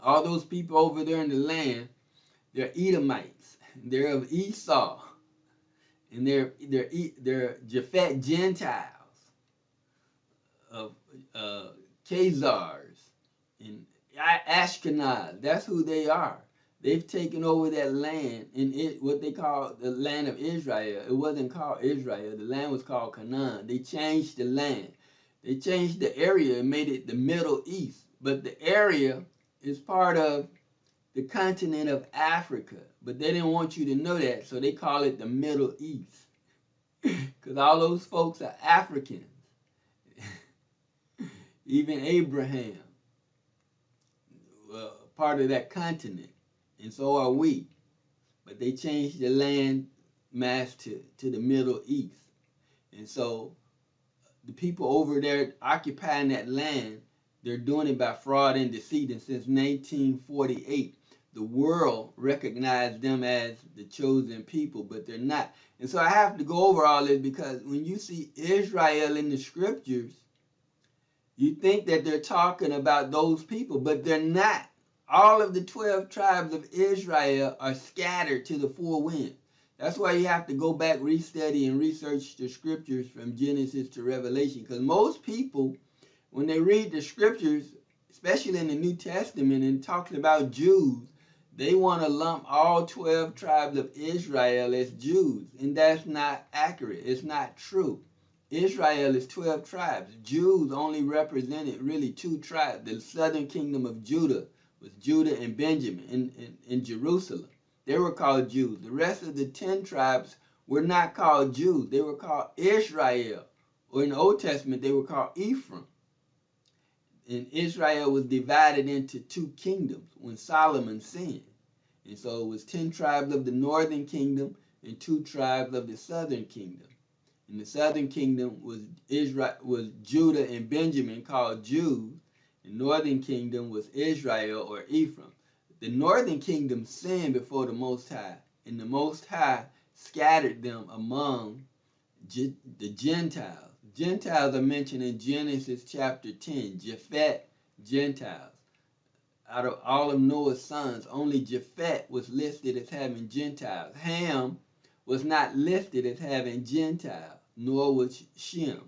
All those people over there in the land, they're Edomites. They're of Esau, and they're Japhet Gentiles of Khazars and Ashkenaz. That's who they are. They've taken over that land in it, what they call the land of Israel. It wasn't called Israel. The land was called Canaan. They changed the land. They changed the area and made it the Middle East. But the area is part of the continent of Africa. But they didn't want you to know that, so they call it the Middle East. Because all those folks are Africans. Even Abraham, part of that continent, and so are we. But they changed the land mass to the Middle East. And so the people over there occupying that land, they're doing it by fraud and deceit. And since 1948, the world recognized them as the chosen people, but they're not. And so I have to go over all this because when you see Israel in the scriptures, you think that they're talking about those people, but they're not. All of the 12 tribes of Israel are scattered to the four winds. That's why you have to go back, restudy, and research the scriptures from Genesis to Revelation. Because most people, when they read the scriptures, especially in the New Testament, and talking about Jews, they want to lump all 12 tribes of Israel as Jews. And that's not accurate. It's not true. Israel is 12 tribes. Jews only represented really 2 tribes. The southern kingdom of Judah was Judah and Benjamin in Jerusalem. They were called Jews. The rest of the 10 tribes were not called Jews. They were called Israel. Or in the Old Testament, they were called Ephraim. And Israel was divided into 2 kingdoms when Solomon sinned. And so it was 10 tribes of the northern kingdom and 2 tribes of the southern kingdom. And the southern kingdom was Judah and Benjamin, called Jews. The northern kingdom was Israel or Ephraim. The northern kingdom sinned before the Most High, and the Most High scattered them among the Gentiles. Gentiles are mentioned in Genesis chapter 10. Japhet, Gentiles. Out of all of Noah's sons, only Japhet was listed as having Gentiles. Ham was not listed as having Gentiles, nor was Shem.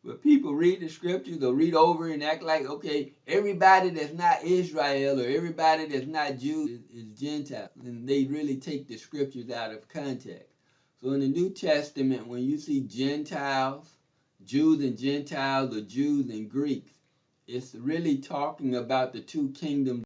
But people read the scriptures or read over and act like, okay, everybody that's not Israel or everybody that's not Jew is Gentile. And they really take the scriptures out of context. So in the New Testament, when you see Gentiles, Jews and Gentiles, or Jews and Greeks, it's really talking about the 2 kingdoms